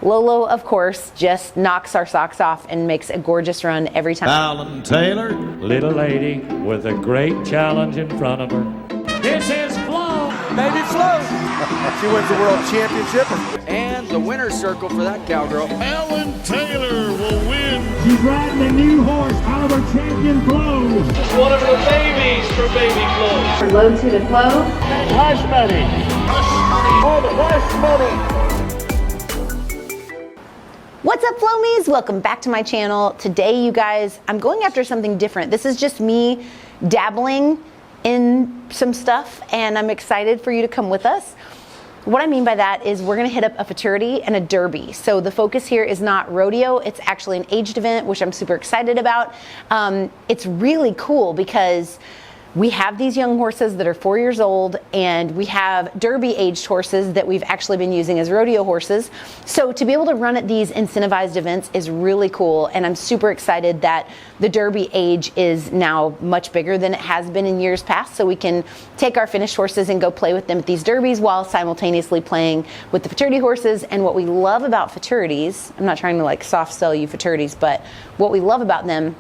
Lolo, of course, just knocks our socks off and makes a gorgeous run every time. Fallon Taylor, Little lady with a great challenge in front of her. This is Flo. BABYFLO. She wins the world championship. And the winner's circle for that cowgirl. Fallon Taylor will win. She's riding a new horse, Oliver Champion Flo. One of the babies for BABYFLO. Low to the flow. Hush money. Hush money. What's up, Flomies? Welcome back to my channel. Today, you guys, I'm going after something different. This is just me dabbling in some stuff, and I'm excited for you to come with us. What I mean by that is we're gonna hit up a Futurity and a Derby. So the focus here is not rodeo, it's actually an aged event, which I'm super excited about. It's really cool because we have these young horses that are 4 years old, and we have Derby aged horses that we've actually been using as rodeo horses. So to be able to run at these incentivized events is really cool, and I'm super excited that the Derby age is now much bigger than it has been in years past, so we can take our finished horses and go play with them at these Derbies while simultaneously playing with the Futurity horses. And what we love about Futurities, I'm not trying to like soft sell you Futurities, but what we love about them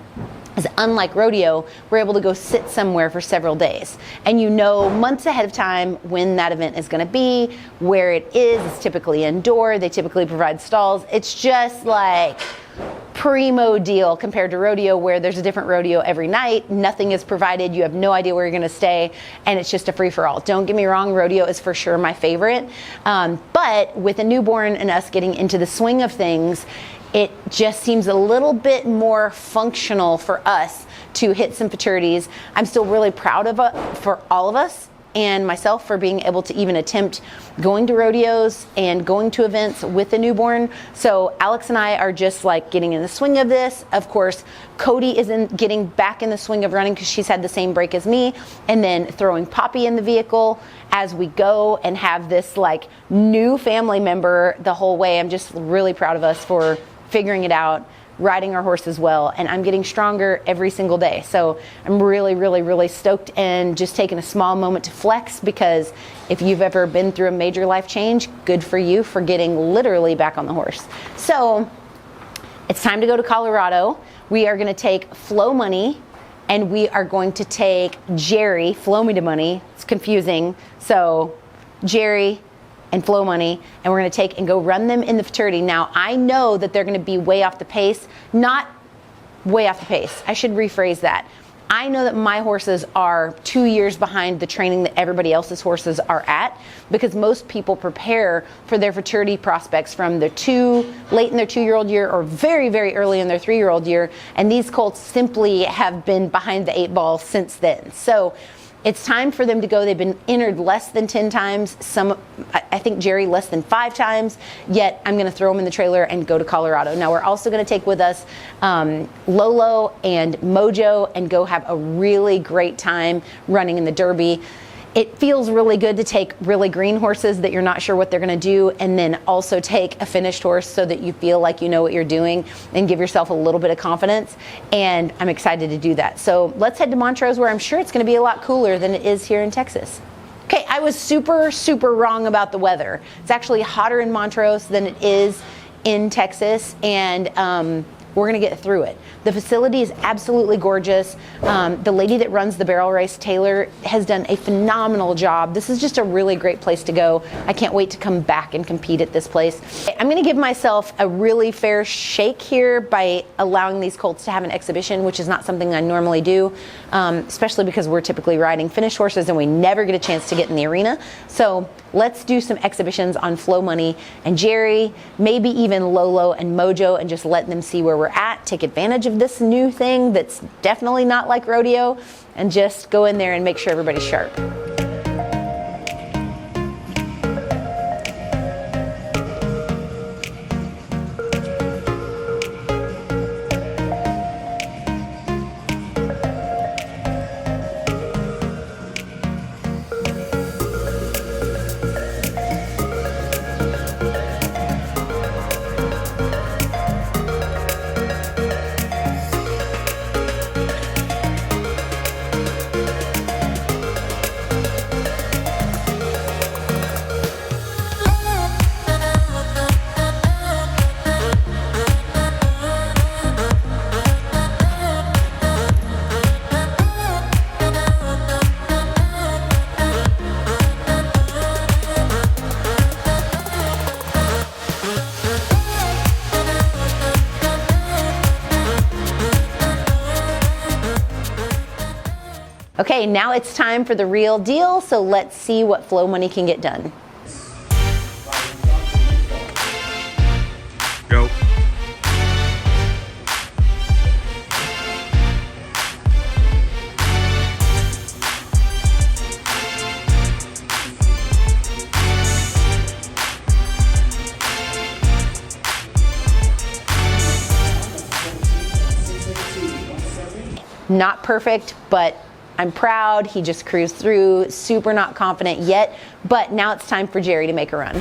is, unlike rodeo, we're able to go sit somewhere for several days. And you know months ahead of time when that event is gonna be, where it is. It's typically indoor, they typically provide stalls. It's just like primo deal compared to rodeo, where there's a different rodeo every night, nothing is provided, you have no idea where you're gonna stay, and it's just a free-for-all. Don't get me wrong, rodeo is for sure my favorite, but with a newborn and us getting into the swing of things, it just seems a little bit more functional for us to hit some Futurities. I'm still really proud of for all of us and myself for being able to even attempt going to rodeos and going to events with a newborn. So Alex and I are just like getting in the swing of this. Of course, Cody isn't getting back in the swing of running because she's had the same break as me, and then throwing Poppy in the vehicle as we go and have this like new family member the whole way. I'm just really proud of us for figuring it out, riding our horses well, and I'm getting stronger every single day. So I'm really stoked, and just taking a small moment to flex, because if you've ever been through a major life change, good for you for getting literally back on the horse. So it's time to go to Colorado. We are gonna take Flo Money, and we are going to take Jerry, Flow Me to Money. It's confusing. So Jerry and Flo Money, and we're gonna take and go run them in the Futurity. Now, I know that they're gonna be way off the pace, not way off the pace. I should rephrase that. I know that my horses are 2 years behind the training that everybody else's horses are at, because most people prepare for their Futurity prospects from their late in their 2-year-old year or very early in their 3-year-old year, and these colts simply have been behind the 8 ball since then. So it's time for them to go. They've been entered less than 10 times. I think Jerry less than 5 times, yet I'm gonna throw them in the trailer and go to Colorado. Now we're also gonna take with us Lolo and Mojo and go have a really great time running in the Derby. It feels really good to take really green horses that you're not sure what they're gonna do, and then also take a finished horse so that you feel like you know what you're doing and give yourself a little bit of confidence. And I'm excited to do that. So let's head to Montrose, where I'm sure it's gonna be a lot cooler than it is here in Texas. Okay, I was super wrong about the weather. It's actually hotter in Montrose than it is in Texas, and we're gonna get through it. The facility is absolutely gorgeous. The lady that runs the barrel race, Taylor, has done a phenomenal job. This is just a really great place to go. I can't wait to come back and compete at this place. I'm gonna give myself a really fair shake here by allowing these colts to have an exhibition, which is not something I normally do, especially because we're typically riding finished horses and we never get a chance to get in the arena. So let's do some exhibitions on Flo Money and Jerry, maybe even Lolo and Mojo, and just let them see where we're at, take advantage of this new thing that's definitely not like rodeo, and just go in there and make sure everybody's sharp. Okay, now it's time for the real deal, so let's see what Flow Money can get done. Go. Not perfect, but I'm proud. He just cruised through, super not confident yet, but now it's time for Jerry to make a run.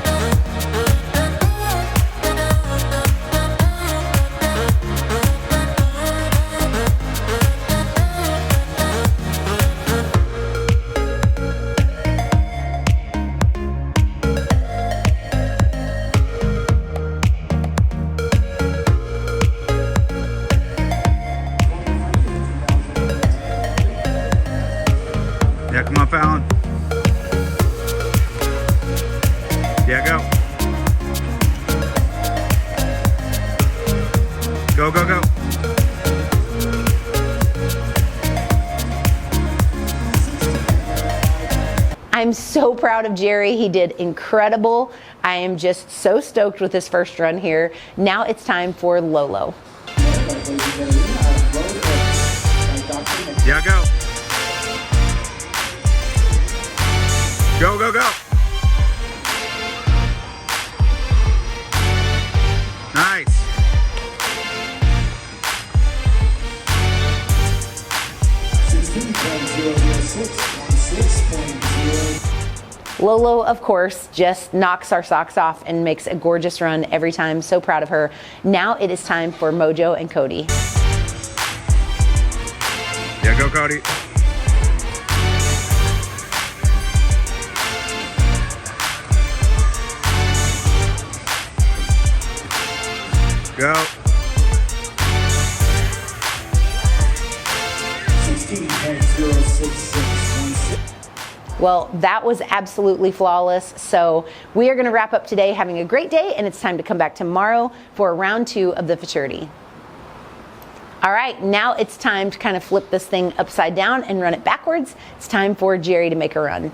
Yeah, come on, Fallon. Yeah, go. Go, go, go. I'm so proud of Jerry. He did incredible. I am just so stoked with his first run here. Now it's time for Lolo. Yeah, go. Go, go, go. Nice. Lolo, of course, just knocks our socks off and makes a gorgeous run every time. So proud of her. Now it is time for Mojo and Cody. Yeah, go, Cody. Go. 16.06616. Well, that was absolutely flawless. So we are going to wrap up today having a great day, and it's time to come back tomorrow for round 2 of the Futurity. All right, now it's time to kind of flip this thing upside down and run it backwards. It's time for Jerry to make a run.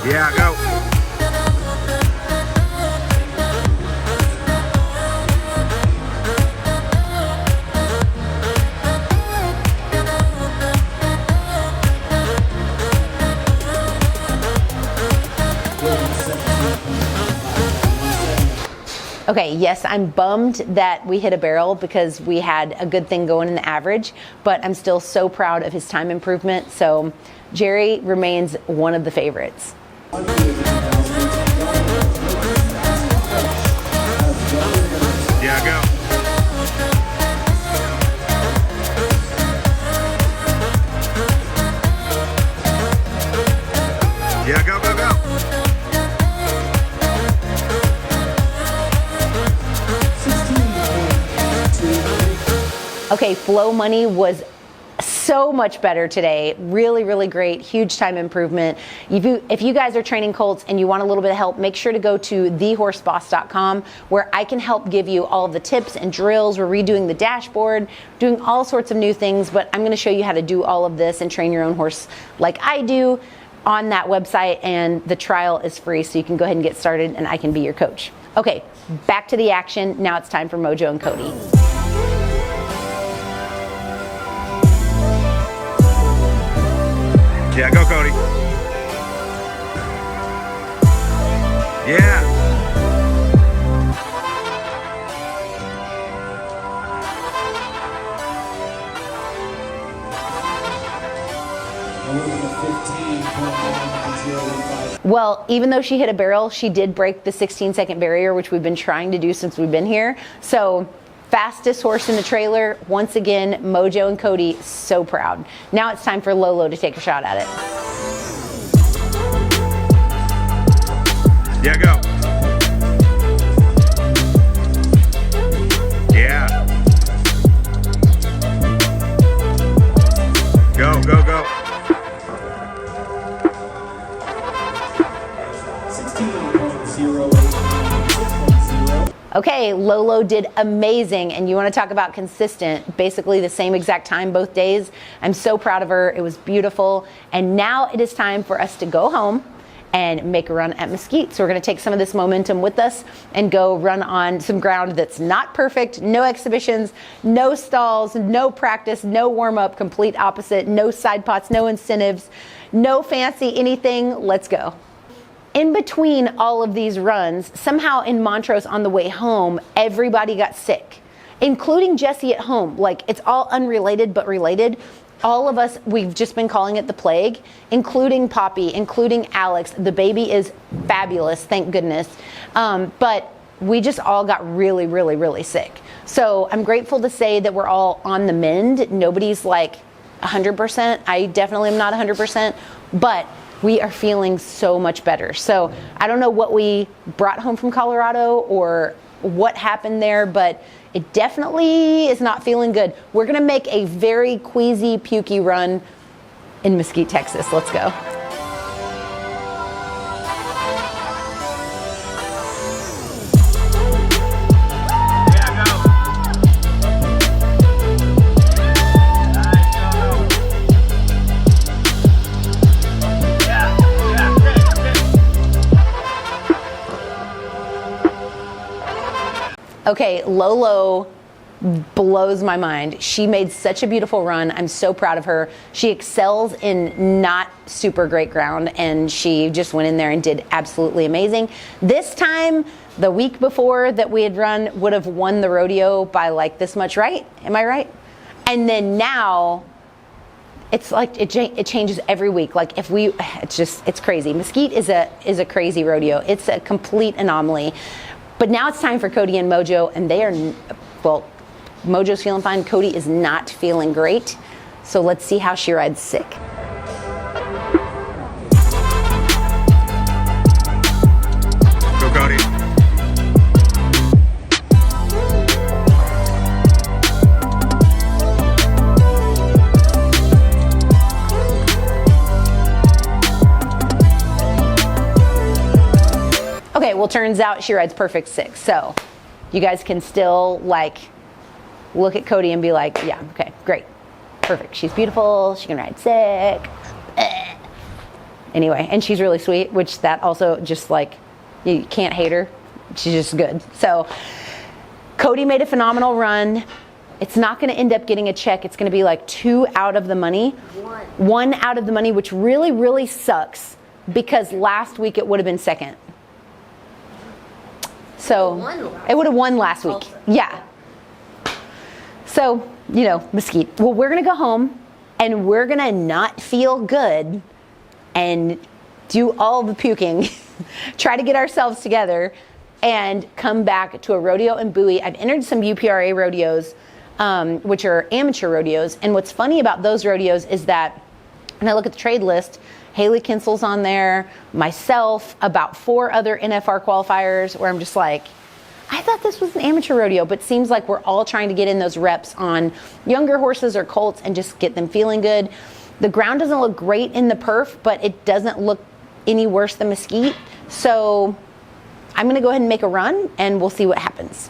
Yeah, go. Okay, yes, I'm bummed that we hit a barrel because we had a good thing going in the average, but I'm still so proud of his time improvement. So Jerry remains one of the favorites. Yeah, go. Yeah, go, go, go. Okay, Flow Money was so much better today. Really, really great. Huge time improvement. If you guys are training colts and you want a little bit of help, make sure to go to thehorseboss.com where I can help give you all of the tips and drills. We're redoing the dashboard, doing all sorts of new things, but I'm going to show you how to do all of this and train your own horse like I do on that website, and the trial is free, so you can go ahead and get started and I can be your coach. Okay, back to the action. Now it's time for Mojo and Cody. Yeah, go, Cody. Yeah. Over the Well, even though she hit a barrel, she did break the 16-second barrier, which we've been trying to do since we've been here. So fastest horse in the trailer, once again, Mojo and Cody, so proud. Now it's time for Lolo to take a shot at it. Yeah, go. Yeah. Go, go, go. Okay, Lolo did amazing, and you want to talk about consistent, basically the same exact time both days. I'm so proud of her. It was beautiful. And now it is time for us to go home and make a run at Mesquite. So we're going to take some of this momentum with us and go run on some ground that's not perfect, no exhibitions, no stalls, no practice, no warm-up, complete opposite, no side pots, no incentives, no fancy anything. Let's go. In between all of these runs, somehow in Montrose on the way home, everybody got sick, including Jesse at home. Like, it's all unrelated but related. All of us, we've just been calling it the plague, including Poppy, including Alex. The baby is fabulous, thank goodness. But we just all got really, really, really sick. So I'm grateful to say that we're all on the mend. Nobody's like 100%. I definitely am not 100%, but we are feeling so much better. So I don't know what we brought home from Colorado or what happened there, but it definitely is not feeling good. We're gonna make a very queasy, pukey run in Mesquite, Texas. Let's go. Okay, Lolo blows my mind. She made such a beautiful run. I'm so proud of her. She excels in not super great ground, and she just went in there and did absolutely amazing. This time, the week before that we had run, would have won the rodeo by like this much, right? Am I right? And then now, it's like it changes every week. Like if we, it's crazy. Mesquite is a crazy rodeo. It's a complete anomaly. But now it's time for Cody and Mojo, and they are, well, Mojo's feeling fine. Cody is not feeling great. So let's see how she rides sick. Go, Cody. Okay, well, turns out she rides perfect sick. So you guys can still like look at Cody and be like, yeah, okay, great, perfect. She's beautiful, she can ride sick. Anyway, and she's really sweet, which that also just like, you can't hate her. She's just good. So Cody made a phenomenal run. It's not gonna end up getting a check. It's gonna be like 2 out of the money. One out of the money, which really, really sucks because last week it would have been second. So it would have won last week. Yeah. So, you know, Mesquite. Well, we're going to go home and we're going to not feel good and do all the puking, try to get ourselves together and come back to a rodeo in Bowie. I've entered some UPRA rodeos, which are amateur rodeos. And what's funny about those rodeos is that when I look at the trade list, Haley Kinsel's on there, myself, about 4 other NFR qualifiers where I'm just like, I thought this was an amateur rodeo, but it seems like we're all trying to get in those reps on younger horses or colts and just get them feeling good. The ground doesn't look great in the perf, but it doesn't look any worse than Mesquite. So I'm gonna go ahead and make a run and we'll see what happens.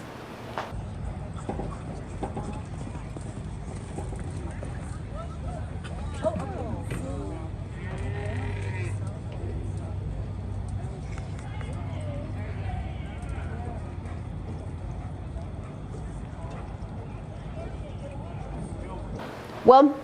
Well,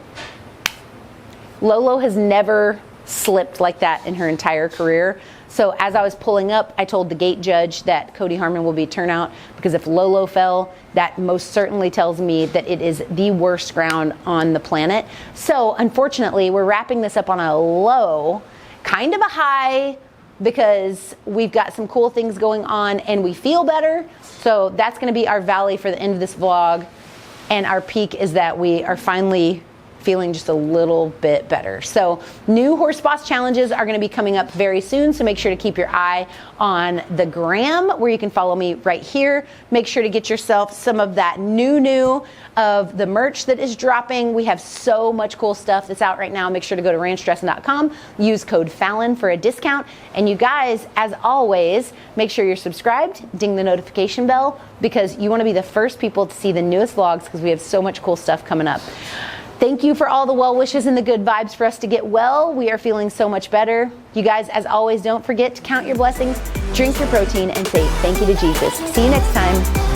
Lolo has never slipped like that in her entire career. So as I was pulling up, I told the gate judge that Cody Harmon will be turnout, because if Lolo fell, that most certainly tells me that it is the worst ground on the planet. So unfortunately, we're wrapping this up on a low, kind of a high, because we've got some cool things going on and we feel better. So that's gonna be our valley for the end of this vlog. And our peak is that we are finally feeling just a little bit better. So new horse boss challenges are going to be coming up very soon. So make sure to keep your eye on the gram, where you can follow me right here. Make sure to get yourself some of that new of the merch that is dropping. We have so much cool stuff that's out right now. Make sure to go to ranchdressing.com, use code Fallon for a discount. And you guys, as always, make sure you're subscribed, ding the notification bell, because you want to be the first people to see the newest vlogs, because we have so much cool stuff coming up. Thank you for all the well wishes and the good vibes for us to get well. We are feeling so much better. You guys, as always, don't forget to count your blessings, drink your protein, and say thank you to Jesus. See you next time.